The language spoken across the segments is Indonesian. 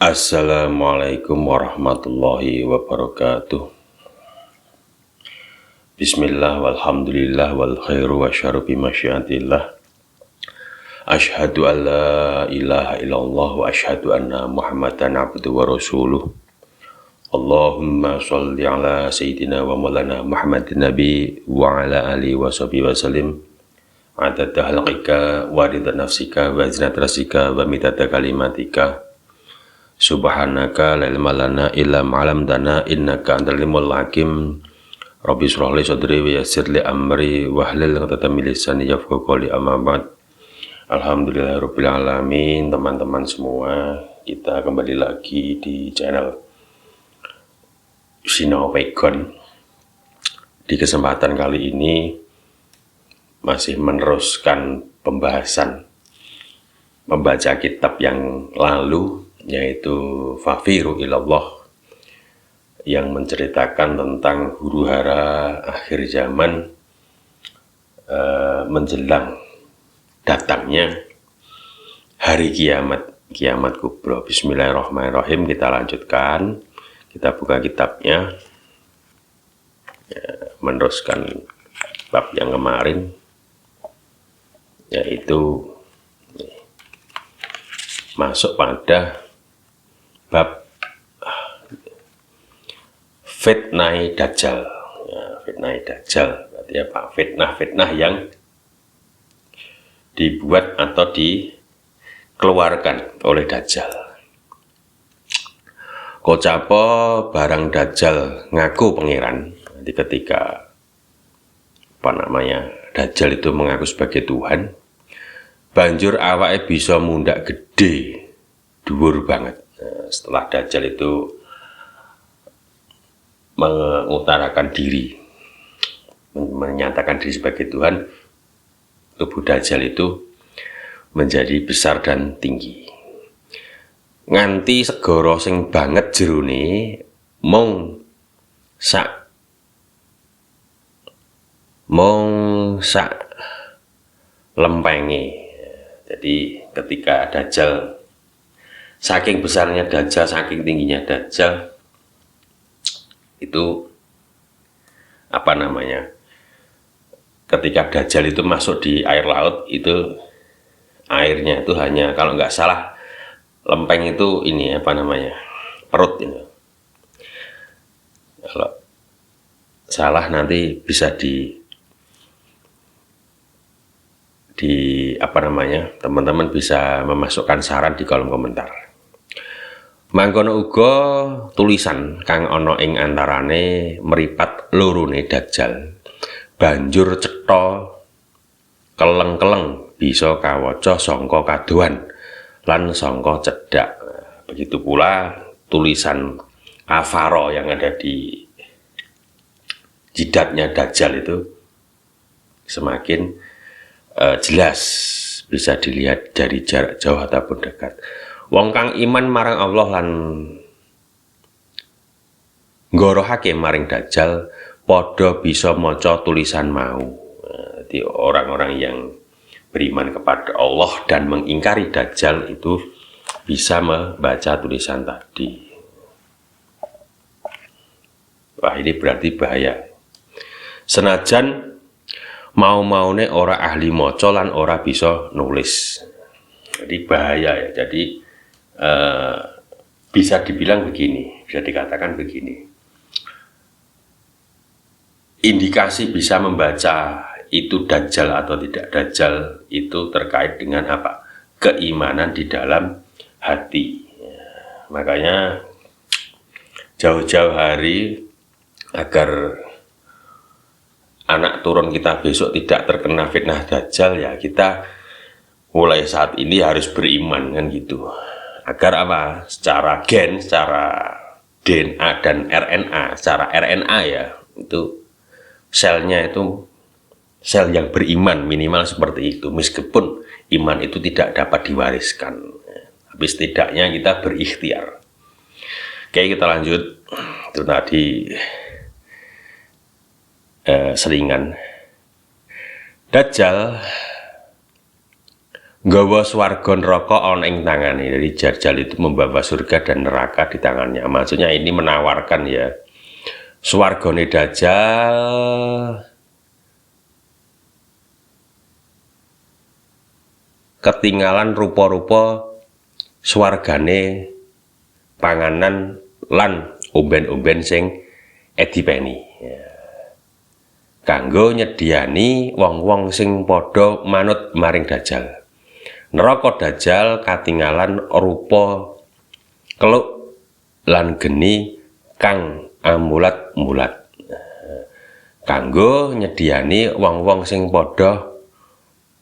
Assalamualaikum warahmatullahi wabarakatuh. Bismillah walhamdulillah wal khairu wa syarru bi masyiatillah. Asyhadu an la ilaha illallah wa asyhadu anna Muhammadan abduhu wa rasuluh. Allahumma sholli ala sayyidina wa maulana Muhammadin nabi wa ala alihi wa sahbihi wa sallim. Adada halqika wa ridha nafsika wa zinat rasika wa midada kalimatika. Subhanaka la ilma lana illa ma 'allamtana innaka antal alimul hakim. Rabbi shrah li sadri wa yassir li amri wahlul 'uqdatam min lisani yafqahu qawli. Amma ba'd. Alhamdulillahirabbil alamin. Teman-teman semua, kita kembali lagi di channel Sinau Pegon. Di kesempatan kali ini masih meneruskan pembahasan membaca kitab yang lalu, yaitu Fafiru Ilallah, yang menceritakan tentang huru-hara akhir zaman menjelang datangnya hari kiamat kubra. Bismillahirrahmanirrahim. Kita lanjutkan, kita buka kitabnya, meneruskan bab yang kemarin, yaitu masuk pada bab fitnah Dajjal. Fitnah Dajjal berarti apa? Fitnah-fitnah yang dibuat atau dikeluarkan oleh Dajjal. Kocapo barang Dajjal ngaku pangeran. Jadi ketika Dajjal itu mengaku sebagai Tuhan, banjur awake bisa mundak gede, dhuwur banget. Setelah Dajjal itu mengutarakan diri, menyatakan diri sebagai Tuhan, tubuh Dajjal itu menjadi besar dan tinggi. Nganti segara sing banget jerone mung sak lempenge. Jadi ketika Dajjal, saking besarnya Dajjal, saking tingginya Dajjal, itu ketika Dajjal itu masuk di air laut, itu airnya itu hanya, kalau nggak salah, lempeng itu perut ini. Kalau salah nanti bisa teman-teman bisa memasukkan saran di kolom komentar. Mangkono uga tulisan kang ana ing antarane meripat lorone Dajjal banjur cetha keleng-keleng bisa kawaca sangka kadohan lan sangka cedhak. Begitu pula tulisan kafaro yang ada di jidatnya Dajjal itu semakin jelas, bisa dilihat dari jarak jauh ataupun dekat. Wong kang iman marang Allah lan nggorohake maring Dajjal padha bisa maca tulisan mau. Jadi orang-orang yang beriman kepada Allah dan mengingkari Dajjal itu bisa membaca tulisan tadi. Wah, ini berarti bahaya. Senajan mau-maune ora ahli maca lan ora bisa nulis. Jadi bahaya ya. Jadi bisa dibilang begini, bisa dikatakan begini. Indikasi bisa membaca itu Dajjal atau tidak Dajjal itu terkait dengan apa? Keimanan di dalam hati. Makanya jauh-jauh hari, agar anak turun kita besok tidak terkena fitnah Dajjal, ya kita mulai saat ini harus beriman, kan gitu. Agar apa? Secara gen, secara DNA dan RNA, secara RNA ya, itu selnya itu sel yang beriman, minimal seperti itu. Meskipun iman itu tidak dapat diwariskan, tapi setidaknya kita berikhtiar. Oke, kita lanjut. Itu tadi selingan. Dajjal nggawa swarga neraka ana ing tangane. Jadi Dajjal itu membawa surga dan neraka di tangannya. Maksudnya ini menawarkan ya, swargane Dajjal ketinggalan rupa-rupa swargane panganan lan omben-omben sing edipeni. Ya. Kanggo nyediani wong-wong sing padha manut maring Dajjal. Neraka Dajjal katinggalan rupa keluk lan geni kang amulat-mulat. Kanggo nyediani wong-wong sing padha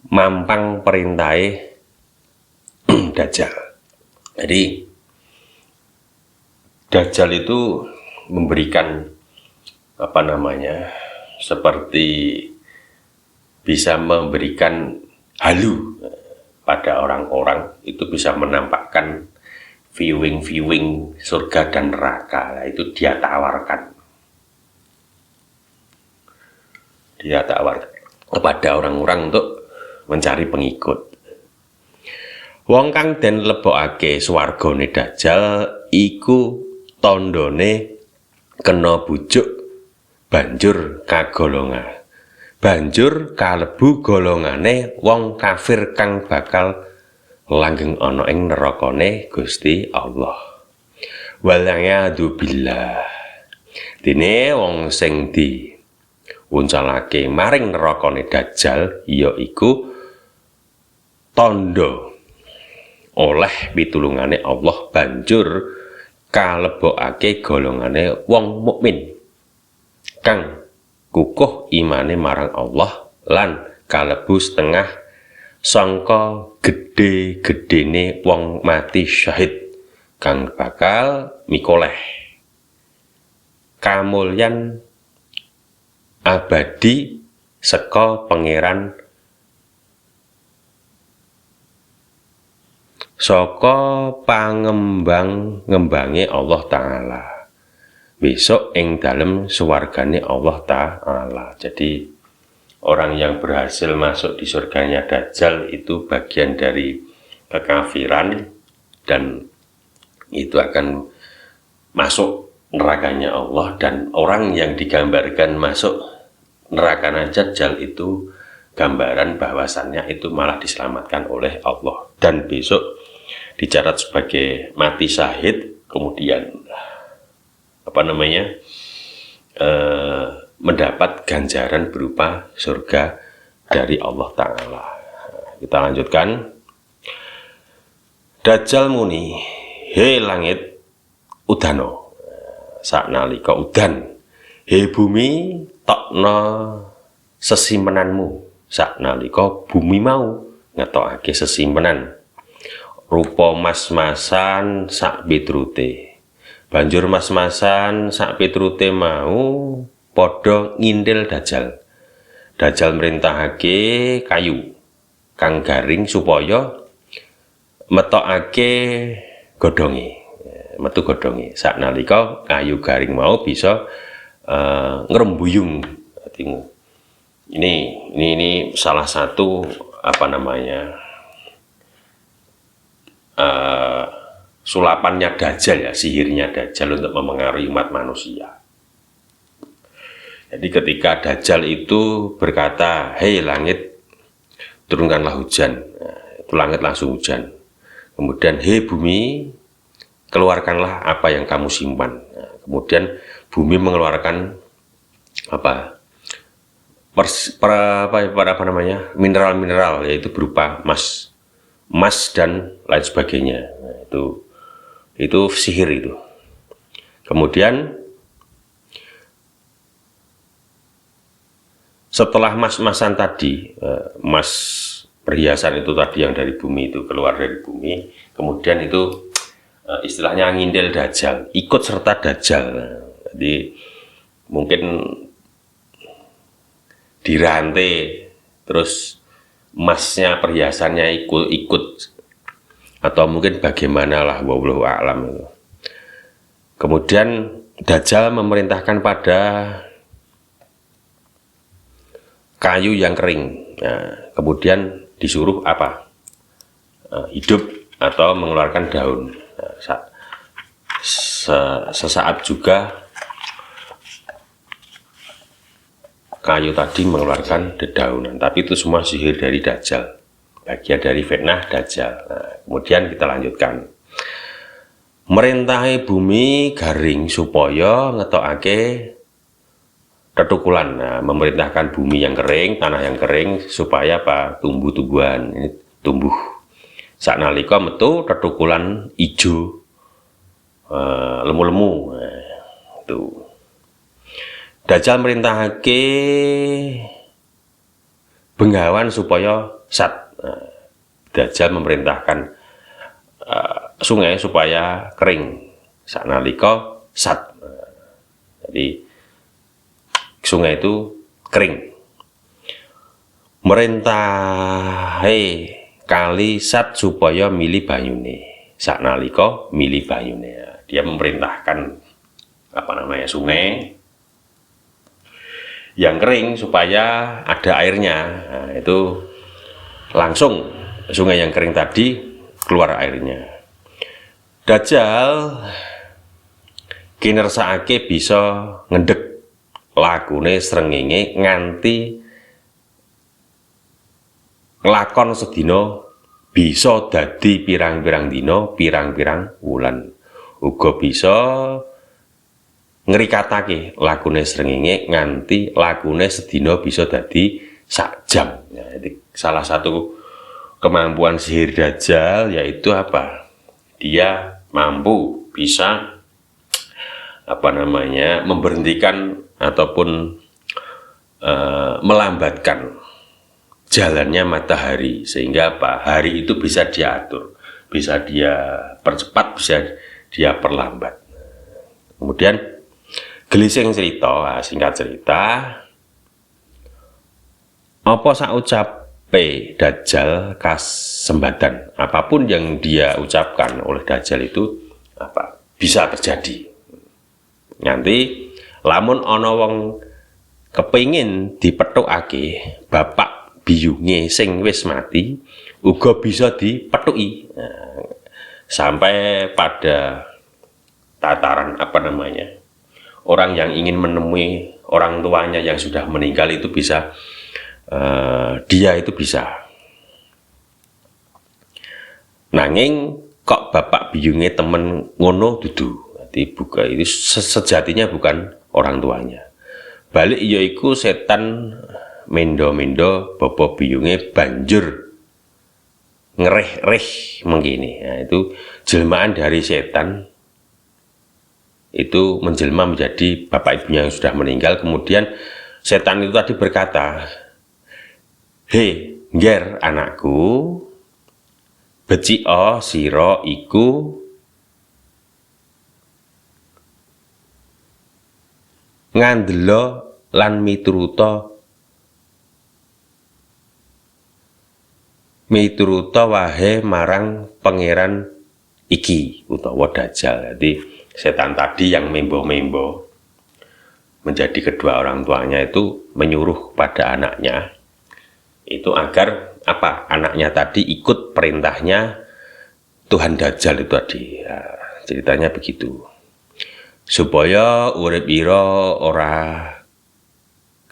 mampang perintahe Dajjal. Jadi Dajjal itu memberikan apa namanya, seperti bisa memberikan halu pada orang-orang, itu bisa menampakkan viewing surga dan neraka. Nah, itu dia tawarkan kepada orang-orang untuk mencari pengikut. Wong kang den lebokake swargane Dajjal iku tandane kena bujuk banjur kagolongan. Banjur kalebu golongane wong kafir kang bakal langgeng ana ing nerakane Gusti Allah. Wal'iyadu billah. Dene wong sing di uncalake maring nerakane Dajjal yaiku tandha oleh pitulungane Allah, banjur kalebokake golongane wong mukmin kang kukuh imane marang Allah lan kalebu setengah sangka gede-gedene wong mati syahid kang bakal mikoleh kamulyan abadi saka pangeran saka pangembang-ngembange Allah Ta'ala besok ing dalem swargane Allah Ta'ala. Jadi orang yang berhasil masuk di surganya Dajjal itu bagian dari kekafiran dan itu akan masuk nerakanya Allah. Dan orang yang digambarkan masuk nerakanya Dajjal itu gambaran bahwasannya itu malah diselamatkan oleh Allah dan besok dicatat sebagai mati syahid, kemudian apa namanya, mendapat ganjaran berupa surga dari Allah Ta'ala. Kita lanjutkan. Dajjal muni, he langit udano saknalika udan, he bumi tokno sesimpenanmu saknalika bumi mau ngetokake sesimpenan rupa mas-masan sak pitrute. Banjur mas-masan sak pitrute mau padha ngindil Dajjal. Dajjal merintahake kayu kang garing supaya metokake godhonge, metu godhonge. Saknalika kayu garing mau bisa ngrembuyung. Ini salah satu apa namanya, sulapannya Dajjal ya, sihirnya Dajjal untuk memengaruhi umat manusia. Jadi ketika Dajjal itu berkata, hei langit turunkanlah hujan, itu langit langsung hujan. Kemudian hei bumi keluarkanlah apa yang kamu simpan. Kemudian bumi mengeluarkan apa mineral-mineral, yaitu berupa emas dan lain sebagainya. Nah, itu sihir itu. Kemudian setelah emas-emasan tadi, emas perhiasan itu tadi yang dari bumi itu keluar dari bumi, kemudian itu istilahnya ngindel Dajjal, ikut serta Dajjal. Jadi mungkin dirantai, terus emasnya perhiasannya ikut atau mungkin bagaimanalah, wallahu a'lam itu. Kemudian Dajjal memerintahkan pada kayu yang kering. Nah, kemudian disuruh apa? hidup atau mengeluarkan daun. Sesaat juga kayu tadi mengeluarkan dedaunan, tapi itu semua sihir dari Dajjal, bagian dari fitnah Dajjal. Nah, kemudian kita lanjutkan. Merintahi bumi garing supaya ngetokake tetukulan. Nah, memerintahkan bumi yang kering, tanah yang kering supaya apa? Tumbuh-tumbuhan ini tumbuh. Saknalika metu tetukulan ijo, lemu-lemu. Nah, itu. Dajjal merintahake Bengawan supaya sat. Nah, Dajjal memerintahkan sungai supaya kering. Saknalika sat. Nah, jadi sungai itu kering. Merintahe kali sat supaya mili banyune. Saknalika mili banyune. Dia memerintahkan sungai yang kering supaya ada airnya. Nah, itu langsung sungai yang kering tadi keluar airnya. Dajjal kinersakake bisa ngendhek lakune srengenge nganti nglakon sedina bisa dadi pirang-pirang dina, pirang-pirang wulan. Uga bisa ngrikatake lakune srengenge nganti lakune sedina bisa dadi sak jam. Nah, jadi salah satu kemampuan sihir Dajjal yaitu apa? Dia mampu bisa memberhentikan ataupun melambatkan jalannya matahari, sehingga apa? Hari itu bisa diatur, bisa dia percepat, bisa dia perlambat. Kemudian gelising cerita, singkat cerita, apa saucape Dajjal kasembadan, apapun yang dia ucapkan oleh Dajjal itu bisa terjadi. Nanti lamun ana wong kepingin dipethukake bapak biyunge sing wis mati uga bisa dipethuki. Nah, sampai pada tataran orang yang ingin menemui orang tuanya yang sudah meninggal itu bisa, dia itu bisa. Nanging kok bapak biyunge temen ngono dudu. Jadi buka itu sejatinya bukan orang tuanya. Balik yaiku setan mendo-mendo bapak biyunge banjur ngereh-reh mengkini. Nah, itu jelmaan dari setan itu menjelma menjadi bapak ibunya yang sudah meninggal. Kemudian setan itu tadi berkata, "Hei, ngger anakku, becio sira iku ngandela lan mituruta wahe marang pangeran iki utawa Dajjal." Jadi setan tadi yang membo-membo menjadi kedua orang tuanya itu menyuruh pada anaknya itu agar anaknya tadi ikut perintahnya Tuhan Dajjal itu tadi. Ya, ceritanya begitu. Supaya urip ira ora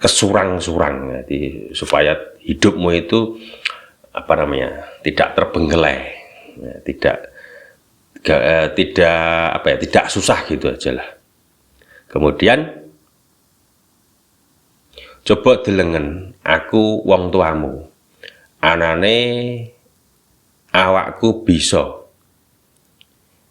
kesurang-surang, jadi supaya hidupmu itu tidak terbengkelai, tidak susah gitu aja lah. Kemudian coba delengen aku wong tuamu, anane awakku bisa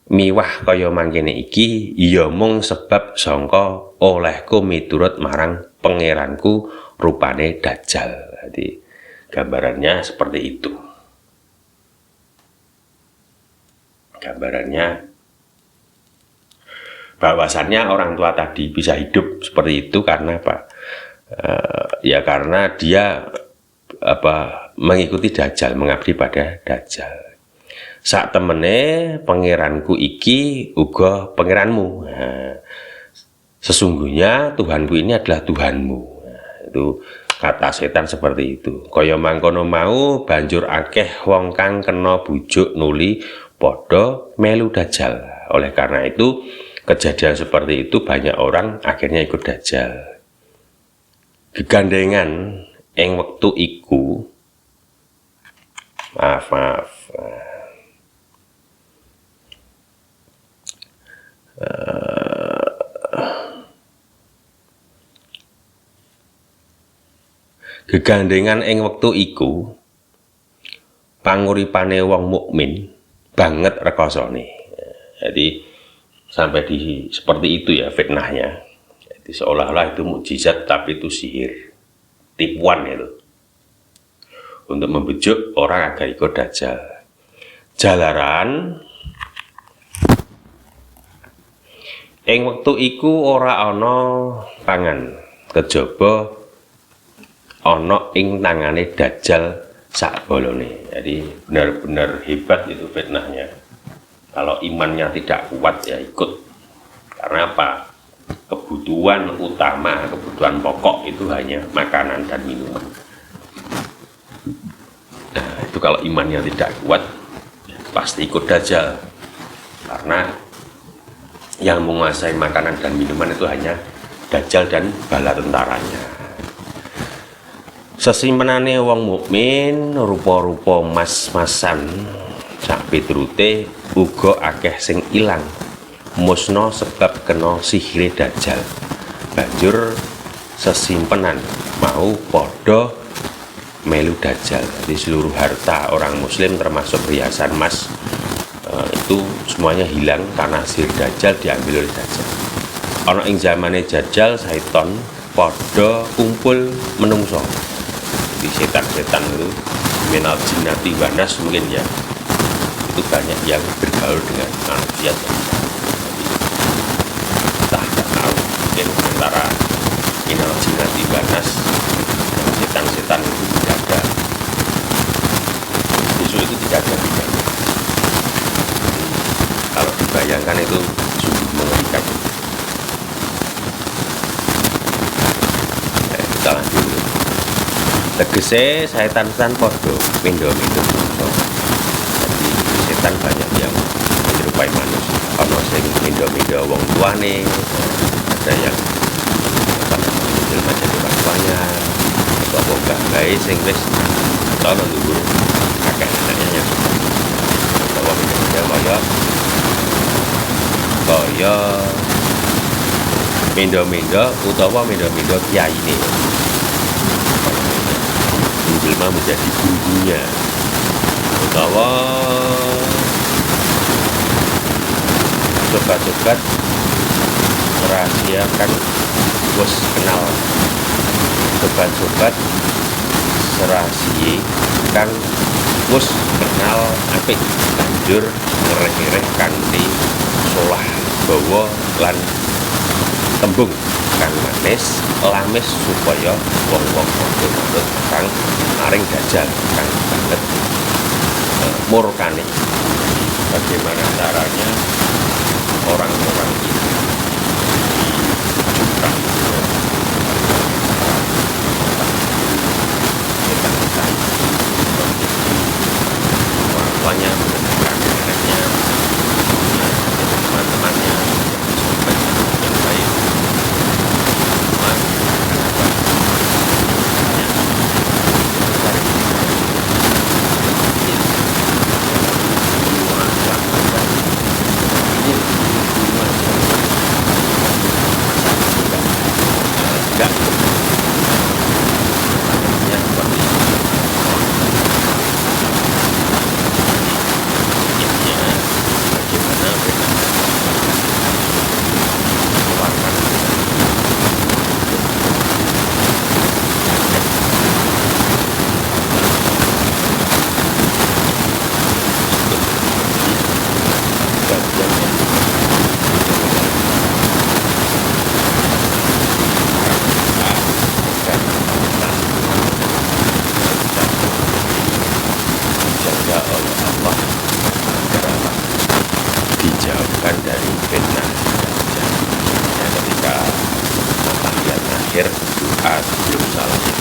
miwah kaya mangkene iki ya mung sebab sangka olehku miturut marang pangeranku rupane Dajjal. Jadi gambarannya seperti itu. Gambarannya bahwasannya orang tua tadi bisa hidup seperti itu karena apa? Ya karena dia mengikuti Dajjal, mengabdi pada Dajjal. Sak temene pangeranku iki uga pangeranmu. Nah, sesungguhnya Tuhanku ini adalah Tuhanmu. Nah, itu kata setan seperti itu. Kaya mangkono mau banjur akeh wong kang kena bujuk nuli padha melu dajjal. Oleh karena itu kejadian seperti itu banyak orang akhirnya ikut dajjal. Gegandengan ing wektu iku maaf gegandengan ing wektu iku panguripane wong mukmin banget rekasane. Jadi sampai di seperti itu ya fitnahnya. Jadi seolah-olah itu mukjizat tapi itu sihir, tipuan itu. Untuk membujuk orang agar ikut dajjal. Jalaran ing wektu iku ora ana pangan, kejaba ana ing tangane dajjal sak bolone. Jadi benar-benar hebat itu fitnahnya. Kalau imannya tidak kuat ya ikut. Karena apa? Kebutuhan utama, kebutuhan pokok itu hanya makanan dan minuman. Nah, itu kalau imannya tidak kuat ya pasti ikut dajjal. Karena yang menguasai makanan dan minuman itu hanya dajjal dan bala tentaranya. Sesimpenane wong mukmin rupa-rupa mas-masan sak piturute uga akeh sing ilang musna sebab kena sihire dajjal. Banjur sesimpenan mau padha melu dajjal. Jadi seluruh harta orang muslim termasuk perhiasan emas itu semuanya hilang karena sihir dajjal diambil oleh dajjal. Ana ing zamane dajjal syaiton padha kumpul menungso. Jadi setan-setan itu minal jinnati wanas mungkin ya itu banyak yang bergaul dengan manusia. Entah tidak tahu mungkin antara minal jinnati wanas dan setan-setan itu tidak ada. Besok itu tidak ada bedanya. Kalau dibayangkan itu sungguh mengerikan. Kita lanjut. Tegese setan-setan podo mindo-mindo. Jadi setan banyak yang menyerupai manusia. Ono sing mindo-mindo wong tuane, ada yang menjelma jadi orang tuanya, atau apa gawe sing wis ana dhuwur akeh anaknya yang utawa mindo-mindo kaya mindo-mindo utawa mindo-mindo kiyaine. Menjelma menjadi gurunya utawa sobat-sobat merahasiakan bos kenal sobat-sobat serahasiakan bos kenal apik banjur ngereh-ngereh kanthi solah bawa lan tembung kang manis lamis supaya wong-wong padha kang maring dajjal kang banget murkane. Bagaimana caranya orang-orang itu dicucukkan setan-setan orang tuanya mendengarkan neneknya teman-temannya yang baik dijauhkan dari fitnah dajjal. Ketika tahiyat akhir doa sebelum salam